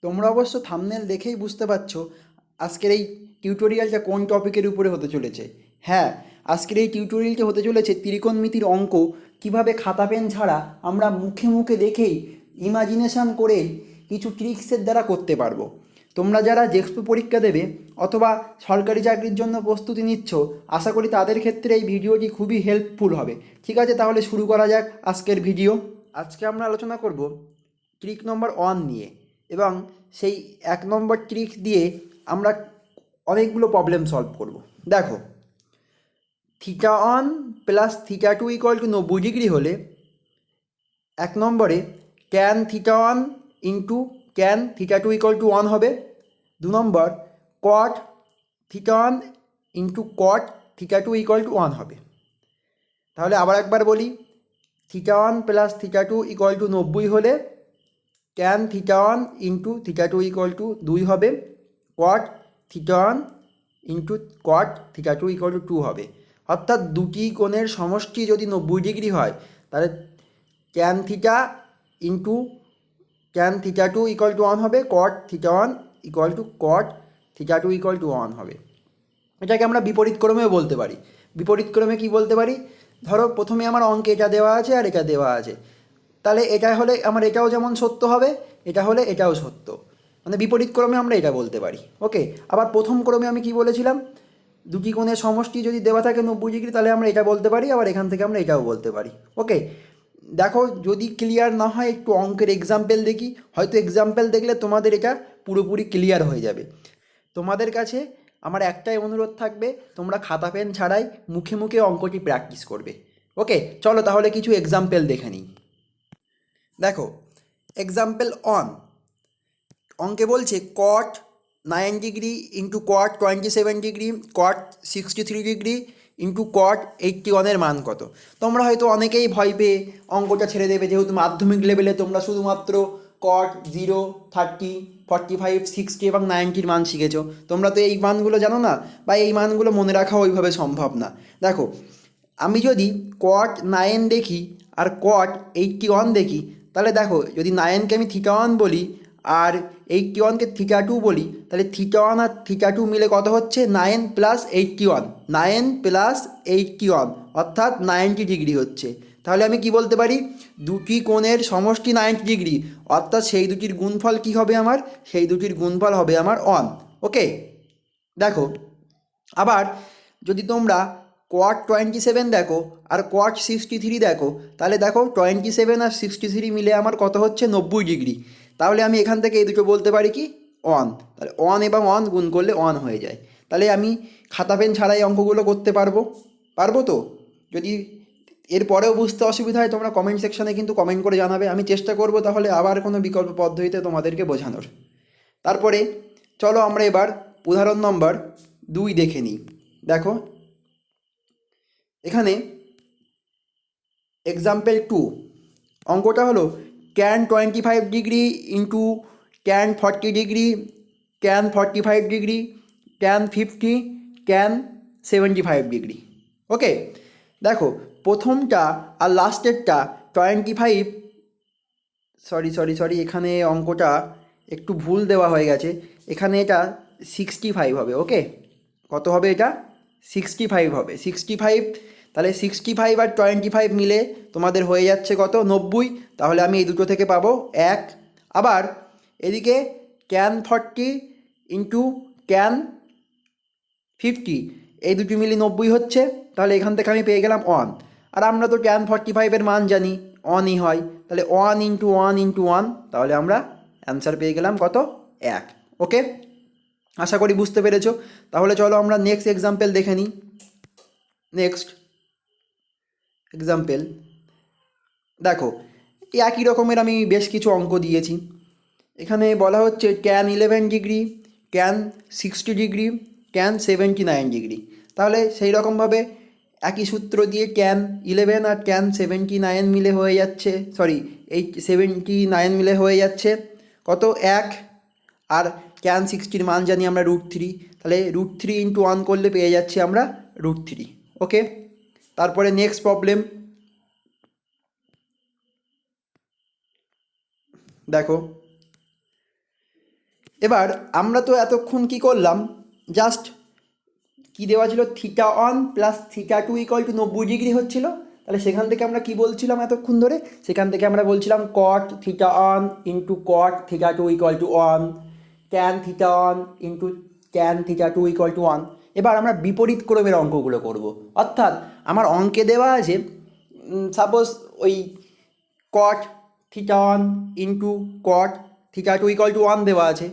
তোমরা অবশ্য থাম্বনেল দেখেই বুঝতে পারছো আজকের এই টিউটোরিয়ালটা কোন টপিকের উপরে হতে চলেছে। হ্যাঁ, আজকের এই টিউটোরিয়ালটা হতে চলেছে ত্রিকোণমিতির অঙ্ক কিভাবে খাতা পেন ছাড়া আমরা মুখে মুখে দেখেই ইমাজিনেশন করে কিছু ট্রিক্সের দ্বারা করতে পারবো। তোমরা যারা জেক্সপো পরীক্ষা দেবে অথবা সরকারি চাকরির জন্য প্রস্তুতি নিচ্ছ, আশা করি তাদের ক্ষেত্রে এই ভিডিওটি খুবই হেল্পফুল হবে। ঠিক আছে, তাহলে শুরু করা যাক আজকের ভিডিও। আজকে আমরা আলোচনা করব ট্রিক নম্বর 1 নিয়ে, এবং সেই 1 নম্বর ট্রিক দিয়ে আমরা অনেকগুলো প্রবলেম সলভ করব। দেখো, θ1 প্লাস θ2 ইকুয়াল টু 90 ডিগ্রি হলে 1 নম্বরে tan θ1 into tan θ2 equal to 1 হবে। 2 নম্বর cot θ1 into cot θ2 equal to 1 হবে। তাহলে আবার একবার বলি, θ1 প্লাস θ2 ইকুয়াল টু 90 হলে ট্যান θ1 ইন্টু θ2 ইকুয়াল টু 2 হবে, cot θ1 into cot θ2 equal two 2 হবে। অর্থাৎ দুটি কোণের সমষ্টি যদি 90 ডিগ্রি হয় তাহলে tan theta into tan θ2 equal to 1 হবে, cot θ1 equal to cot θ2 equal to 1 হবে। এটাকে আমরা বিপরীত ক্রমেও বলতে পারি। বিপরীত ক্রমে কী বলতে পারি? ধরো প্রথমে আমার অঙ্কে এটা দেওয়া আছে আর এটা দেওয়া আছে, তাহলে এটা হলে আমার এটাও যেমন সত্য হবে, এটা হলে এটাও সত্য, মানে বিপরীত ক্রমে আমরা এটা বলতে পারি। ওকে, আবার প্রথম ক্রমে আমি কি বলেছিলাম? দুটি কোণের সমষ্টি যদি দেওয়া থাকে 90 ডিগ্রি তাহলে আমরা এটা বলতে পারি, আবার এখান থেকে আমরা এটাও বলতে পারি। ওকে, দেখো যদি ক্লিয়ার না হয় একটু অঙ্কের এক্সাম্পল দেখি, হয়তো এক্সাম্পল দেখলে তোমাদের এটা পুরোপুরি ক্লিয়ার হয়ে যাবে। তোমাদের কাছে আমার একটাই অনুরোধ থাকবে, তোমরা খাতা পেন ছাড়াই মুখে মুখে অঙ্কটি প্র্যাকটিস করবে। ওকে, চলো তাহলে কিছু এক্সাম্পল দেখে নিই। দেখো, এক্সাম্পল 1 অঙ্কে বলছে cot 9 degree into cot 27 degree cot 63 degree into cot 81-এর মান কত? তোমরা হয়তো অনেকেই ভয় পেয়ে অঙ্কটা ছেড়ে দেবে, যেহেতু মাধ্যমিক লেভেলে তোমরা শুধুমাত্র কট 0, 30, 45, 60 এবং 90-র মান শিখেছো। তোমরা তো এই মানগুলো জানো না, বা এই মানগুলো মনে রাখা ওইভাবে সম্ভব না। দেখো, আমি যদি কট 9 দেখি আর কট 81 দেখি, তাহলে দেখো যদি 9কে আমি θ1 বলি আর 81কে θ2 বলি, তাহলে θ1 আর θ2 মিলে কত হচ্ছে? 9 প্লাস 81, 9 প্লাস 81 অর্থাৎ 90 ডিগ্রি হচ্ছে। তাহলে আমি কি বলতে পারি? দুটি কোণের সমষ্টি 90 ডিগ্রি, অর্থাৎ সেই দুটির গুণফল কি হবে আমার? সেই দুটির গুণফল হবে আমার 1। ওকে, দেখো আবার যদি তোমরা কট 27 দেখো আর কট 63 দেখো, তাহলে দেখো 27 আর 63 মিলে আমার কত হচ্ছে? 90 ডিগ্রি। তাহলে আমি এখান থেকে এই দুটো বলতে পারি কি? 1। তাহলে 1 এবং 1 গুণ করলে 1 হয়ে যায়। তাহলে আমি খাতা পেন ছাড়াই অঙ্কগুলো করতে পারবো। পারবো তো? যদি এরপরেও বুঝতে অসুবিধা হয় তোমরা কমেন্ট সেকশনে কিন্তু কমেন্ট করে জানাবে, আমি চেষ্টা করব তাহলে আবার কোনো বিকল্প পদ্ধতিতে তোমাদেরকে বোঝানোর। তারপরে চলো আমরা এবার উদাহরণ নম্বর 2 দেখে নিই। দেখো, এখানে এক্সাম্পল 2 অঙ্কটা হলো tan 25 degree into tan 40 degree tan 45 degree tan 50 tan 75 degree. Okay, দেখো প্রথমটা আর লাস্টেরটা 25, সরি এখানে অঙ্কটা একটু ভুল দেওয়া হয়ে গেছে, এখানে এটা 65 হবে। ওকে, কত হবে এটা? 65 হবে। 65, তাহলে 65 আর 25 মিলে তোমাদের হয়ে যাচ্ছে কত? 90। তাহলে আমি এই দুটো থেকে পাবো 1। আবার এদিকে ট্যান 40 ইন্টু ট্যান 50, এই দুটি মিলে 90 হচ্ছে, তাহলে এখান থেকে আমি পেয়ে গেলাম 1। আর আমরা তো ট্যান 45-এর মান জানি 1ই হয়, তাহলে 1 ইন্টু 1 ইন্টু 1, তাহলে আমরা অ্যান্সার পেয়ে গেলাম কত? 1। ওকে, আশা করি বুঝতে পেরেছো। তাহলে চলো আমরা নেক্সট এক্সাম্পল দেখে নিই। নেক্সট এক্সাম্পল দেখো, এই একই রকমের আমি বেশ কিছু অঙ্ক দিয়েছি। এখানে বলা হচ্ছে tan 11 degree tan 60 degree tan 79 degree. তাহলে সেই রকমভাবে একই সূত্র দিয়ে ট্যান 11 আর ট্যান 79 মিলে হয়ে যাচ্ছে, এই 79 মিলে হয়ে যাচ্ছে কত? 1। আর ট্যান 60-র মান জানি আমরা √3, তাহলে √3 ইন্টু 1 করলে পেয়ে যাচ্ছি আমরা √3। ওকে, তারপরে নেক্সট প্রবলেম দেখো, এবার আমরা তো এতক্ষণ কি করলাম, জাস্ট কি দেওয়া ছিল, theta one plus theta two equal to 90 degree হচ্ছিল। তাহলে সেখান থেকে আমরা কি বলছিলাম এতক্ষণ ধরে, সেখান থেকে আমরা বলছিলাম cot theta one into cot theta two equal to one, tan theta one into tan theta two equal to one. এবার আমরা বিপরীত ক্রমের অঙ্কগুলো করব, অর্থাৎ আমার অঙ্কে দেওয়া আছে সাপোজ ওই cot theta one into cot theta two equal to one দেওয়া আছে।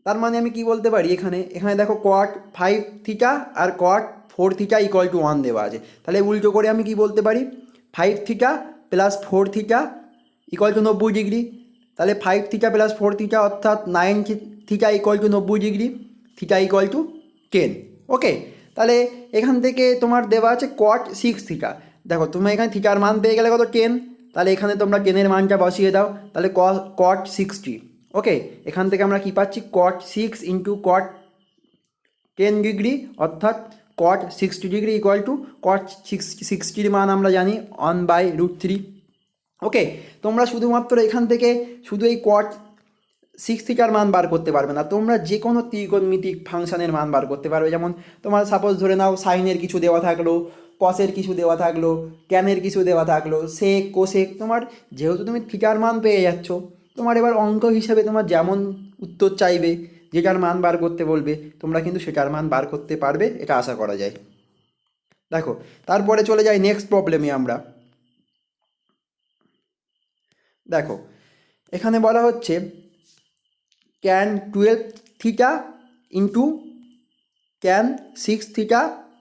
তার মানে আমি কি বলতে পারি, এখানে এখানে দেখো কট 5 থিটা আর কট 4 থিটা ইকুয়াল টু 1 দেওয়া আছে। তাহলে উল্টো করে আমি কি বলতে পারি, 5 theta plus 4 theta equal to 90 degree. তাহলে 5 থিটা প্লাস 4 থিটা অর্থাৎ 9 theta equal to 90 degree, theta equal two 10। ওকে, তাহলে এখান থেকে তোমার দেওয়া আছে কট 6 থিটা। দেখো তুমি এখানে থিটার মান পেয়ে গেলে কত, 10। তাহলে এখানে তোমরা 10-এর মানটা বসিয়ে দাও, তাহলে কট 60। ওকে, এখান থেকে আমরা কি পাচ্ছি, কট 6 ইন্টু কট 10 ডিগ্রি অর্থাৎ কট 60 ডিগ্রি ইকুয়াল টু কট 60-র মান আমরা জানি 1/√3। ওকে, তোমরা শুধুমাত্র এখান থেকে শুধু এই কট 6 থিটার মান বার করতে পারবে না, তোমরা যে কোনো ত্রিকোণমিতিক ফাংশনের মান বার করতে পারবে। যেমন তোমার সাপোজ ধরে নাও সাইনের কিছু দেওয়া থাকলো, কসের কিছু দেওয়া থাকলো, ট্যানের কিছু দেওয়া থাকলো, সেক কোসেক, তোমার যেহেতু তুমি থিটার মান পেয়ে যাচ্ছ, তোমার এবার অঙ্ক হিসাবে তোমার যেমন উত্তর চাইবে, যেটার মান বার করতে বলবে, তোমরা কিন্তু সেটার মান বার করতে পারবে, এটা আশা করা যায়। দেখো তারপরে চলে যাই নেক্সট প্রবলেমে আমরা। দেখো এখানে বলা হচ্ছে tan 12 theta into tan 6 theta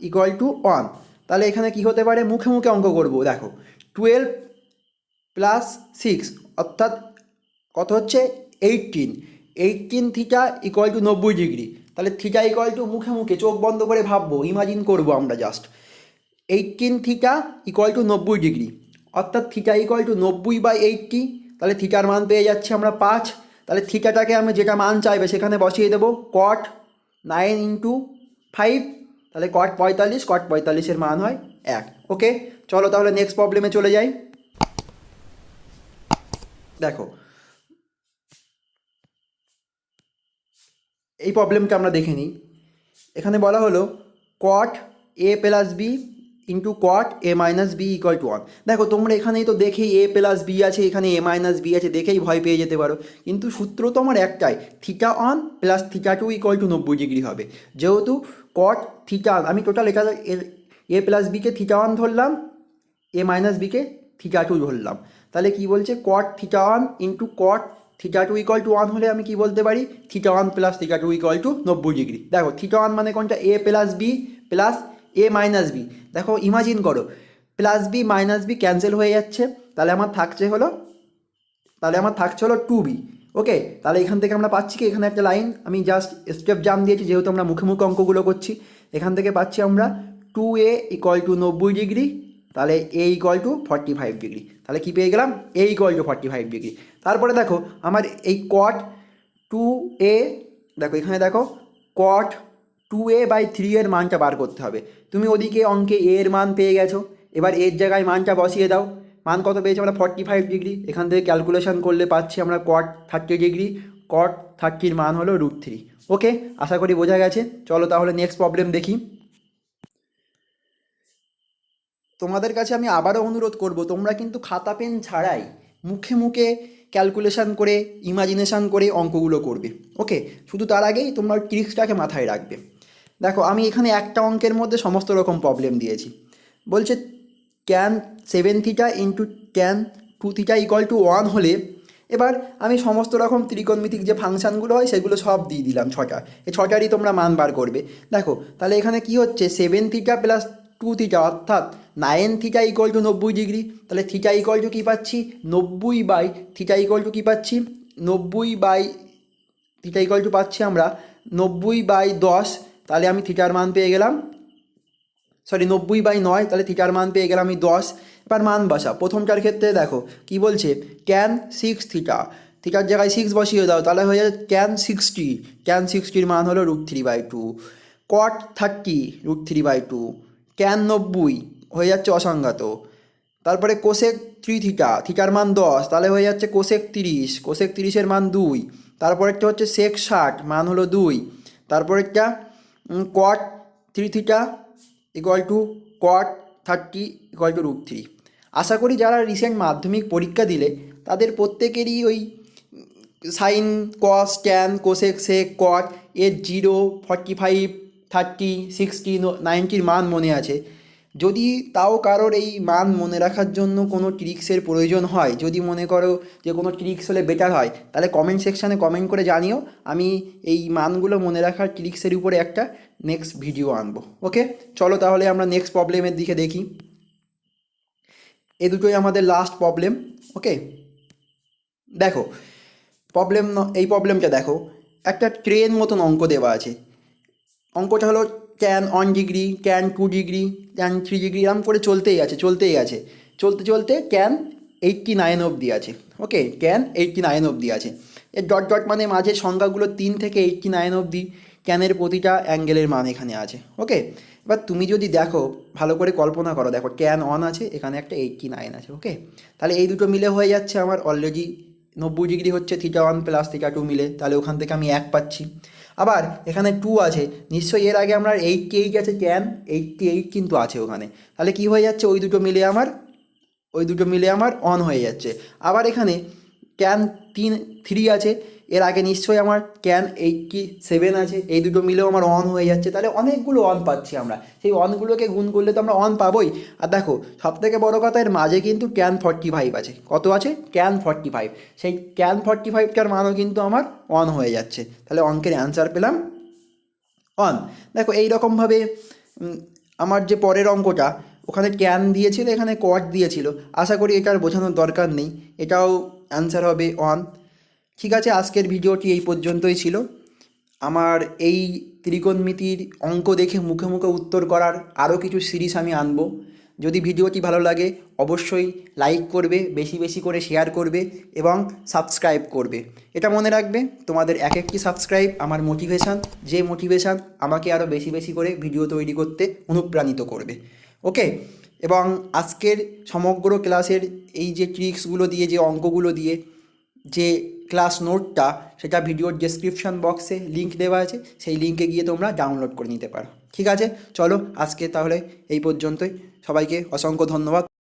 equal to 1। তাহলে এখানে কি হতে পারে, মুখে মুখে অঙ্ক করব। দেখো 12 প্লাস 6 অর্থাৎ কত হচ্ছে, 18 থিটা ইকুয়াল টু 90 ডিগ্রি। তাহলে থিটা ইকুয়াল টু মুখে মুখে চোখ বন্ধ করে ভাববো, ইমাজিন করবো আমরা just 18 theta equal to 90 degree অর্থাৎ থিটা ইকুয়াল টু 90/80। তাহলে থিটার মান পেয়ে যাচ্ছি আমরা 5। তাহলে থিটাটাকে আমি যেটা মান চাইবে সেখানে বসিয়ে দেবো কট 9 ইন্টু 5, তাহলে কট 45, কট 45-এর মান হয় 1। ওকে, চলো তাহলে নেক্সট প্রবলেমে চলে যাই। দেখো এই প্রবলেমটা আমরা দেখে নিই। এখানে বলা হলো cot A plus B into cot A minus B equal to 1। দেখো তোমরা এখানেই তো দেখেই এ প্লাস বি আছে, এখানে এ মাইনাস বি আছে, দেখেই ভয় পেয়ে যেতে পারো। কিন্তু সূত্র তো আমার একটাই, theta 1 plus theta 2 equal to 90 degree হবে। যেহেতু কট থিটা, আমি টোটাল এটা এ প্লাস বিকে থিটা 1 ধরলাম, এ মাইনাস বিকে থিটা 2 ধরলাম। তাহলে কি বলছে, cot theta 1 into cot theta 2 equal to 1 হলে আমি কি বলতে পারি, theta 1 plus theta 2 equal to 90 degree. দেখো থিটা 1 মানে কোনটা, A plus B plus A minus B. দেখো ইমাজিন করো, plus B minus B cancel হয়ে যাচ্ছে, তাহলে আমার থাকছে হলো 2b। ওকে, তাহলে এখান থেকে আমরা পাচ্ছি কি, এখানে একটা লাইন আমি জাস্ট স্টেপ জাম্প দিয়েছি, যেহেতু আমরা মুখে মুখে অঙ্কগুলো করছি। এখান থেকে পাচ্ছি আমরা 2a ইকুয়াল টু 90 ডিগ্রি, তাহলে এ ইকুয়াল টু 45 ডিগ্রি। তাহলে কি পেয়ে গেলাম, এ ইকুয়াল টু 45 ডিগ্রি। তারপরে দেখো আমার এই কট 2a, দেখো এখানে দেখো কট 2a/3 এর মানটা বার করতে হবে। তুমি ওদিকে অঙ্কে এ এর মান পেয়ে গেছো, এবার এর জায়গায় মানটা বসিয়ে দাও। মান কত পেয়েছি আমরা, 45 ডিগ্রি। এখান থেকে ক্যালকুলেশন করলে পাচ্ছি আমরা কট 30 ডিগ্রি, কট 30-র মান হলো √3। ওকে, আশা করি বোঝা গেছে। চলো তাহলে নেক্সট প্রবলেম দেখি। তোমাদের কাছে আমি আবারও অনুরোধ করব, তোমরা কিন্তু খাতা পেন ছাড়াই মুখে মুখে ক্যালকুলেশন করে ইমাজিনেশান করে অঙ্কগুলো করবে। ওকে, শুধু তার আগেই তোমরা ট্রিক্সটাকে মাথায় রাখবে। দেখো আমি এখানে একটা অঙ্কের মধ্যে সমস্ত রকম প্রবলেম দিয়েছি। বলছে tan 7 theta into tan 2 theta equal to 1 হলে, এবার আমি সমস্ত রকম ত্রিকোণমিতিক যে ফাংশানগুলো হয় সেগুলো সব দিয়ে দিলাম 6টা। এই 6টারই তোমরা মান বার করবে। দেখো তাহলে এখানে কি হচ্ছে, 7 থিটা প্লাস 2 থিটা অর্থাৎ 9 থিটা ইকুয়াল টু 90 ডিগ্রি। তাহলে থিটা ইকুয়াল টু কী পাচ্ছি, 90 থিটা ইকুয়াল টু কী পাচ্ছি, 90 থিটা ইকুয়াল টু পাচ্ছি আমরা 90/10। তাহলে আমি থিটার মান পেয়ে গেলাম, 90/9, তাহলে থিটার মান পেয়ে গেলাম আমি 10। এবার মান বসা, প্রথমটার ক্ষেত্রে দেখো কি বলছে, ট্যান 6 থিটা, থিটার জায়গায় 6 বসিয়ে দাও, তাহলে হয়ে যাবে ট্যান 60, ট্যান 60-র মান হলো √3/2। কট 30 √3/2, ট্যান 90 হয়ে যাচ্ছে অসংজ্ঞাত, তারপরে কোসেক 3 থিটা, থিটার মান 10, তাহলে হয়ে যাচ্ছে কোসেক 30, কোসেক 30-এর মান 2। তারপরেরটা হচ্ছে সেক 60, মান হলো 2। তারপরেরটা cot 3 theta equal to cot 30 equal to √3। আশা করি যারা রিসেন্ট মাধ্যমিক পরীক্ষা দিলে তাদের প্রত্যেকেরই ওই sine cos tan cosec sec cot এর 0, 45, 30, 60, 90-র মান মনে আছে। যদি তাও কারোর এই মান মনে রাখার জন্য কোনো ট্রিক্সের প্রয়োজন হয়, যদি মনে করো যে কোনো ট্রিক্স হলে বেটার হয়, তাহলে কমেন্ট সেকশানে কমেন্ট করে জানিও। আমি এই মানগুলো মনে রাখার ট্রিক্সের উপরে একটা নেক্সট ভিডিও আনবো। ওকে, চলো তাহলে আমরা নেক্সট প্রবলেমের দিকে দেখি। এ দুটোই আমাদের লাস্ট প্রবলেম। ওকে, দেখো এই প্রবলেমটা দেখো, একটা ট্রেন মতন অঙ্ক দেওয়া আছে। অঙ্কটা হলো tan 1 degree, tan 2 degree, tan 3 degree, এরকম করে চলতেই আছে চলতে চলতে ট্যান 89 অবধি আছে। ওকে, ট্যান 89 অবধি আছে। এর ডট ডট মানে মাঝের সংখ্যাগুলো 3 থেকে 89 অবধি ট্যানের প্রতিটা অ্যাঙ্গেলের মান এখানে আছে। ওকে, এবার তুমি যদি দেখো, ভালো করে কল্পনা করো, দেখো ট্যান 1 আছে, এখানে একটা 89 আছে। ওকে, তাহলে এই দুটো মিলে হয়ে যাচ্ছে আমার অলরেডি 90 ডিগ্রি হচ্ছে থিটা 1 প্লাস থিটা 2 মিলে, তাহলে ওখান থেকে আমি 1 পাচ্ছি। আবার এখানে 2 আছে, নিশ্চয়ই এর আগে আমরা 88 আছে, ট্যান 88 কিন্তু আছে ওখানে, তাহলে কি হয়ে যাচ্ছে, ওই দুটো মিলে আমার অন হয়ে যাচ্ছে। আবার এখানে ট্যান 3 আছে, এর আগে নিশ্চয়ই আমার ট্যান 87 আছে, এই দুটো মিলেও আমার অন হয়ে যাচ্ছে। তাহলে অনেকগুলো অন পাচ্ছি আমরা, সেই অনগুলোকে গুণ করলে তো আমরা অন পাবোই। আর দেখো সবথেকে বড় কথা, এর মাঝে কিন্তু ট্যান 45 আছে। কত আছে? ট্যান 45। সেই ট্যান 45টার মানও কিন্তু আমার অন হয়ে যাচ্ছে। তাহলে অঙ্কের অ্যান্সার পেলাম অন। দেখো এই রকমভাবে আমার যে পরের অঙ্কটা, ওখানে ট্যান দিয়েছিল, এখানে কট দিয়েছিল। আশা করি এটার বোঝানোর দরকার নেই, এটাও অ্যান্সার হবে অন। ঠিক আছে, আজকের ভিডিওটি এই পর্যন্তই ছিল। আমার এই ত্রিকোণমিতির অঙ্ক দেখে মুখে মুখে উত্তর করার আরও কিছু সিরিজ আমি আনবো। যদি ভিডিওটি ভালো লাগে অবশ্যই লাইক করবে, বেশি বেশি করে শেয়ার করবে এবং সাবস্ক্রাইব করবে। এটা মনে রাখবে, তোমাদের এক একটি সাবস্ক্রাইব আমার মোটিভেশান, যে মোটিভেশান আমাকে আরও বেশি বেশি করে ভিডিও তৈরি করতে অনুপ্রাণিত করবে। ওকে, এবং আজকের সমগ্র ক্লাসের এই যে ট্রিক্সগুলো দিয়ে, যে অঙ্কগুলো দিয়ে যে ক্লাস নোটটা, সেটা ভিডিওর ডেসক্রিপশান বক্সে লিঙ্ক দেওয়া আছে, সেই লিঙ্কে গিয়ে তোমরা ডাউনলোড করে নিতে পারো। ঠিক আছে, চলো আজকে তাহলে এই পর্যন্তই। সবাইকে অসংখ্য ধন্যবাদ।